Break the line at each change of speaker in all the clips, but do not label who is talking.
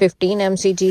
15 mg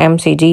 mg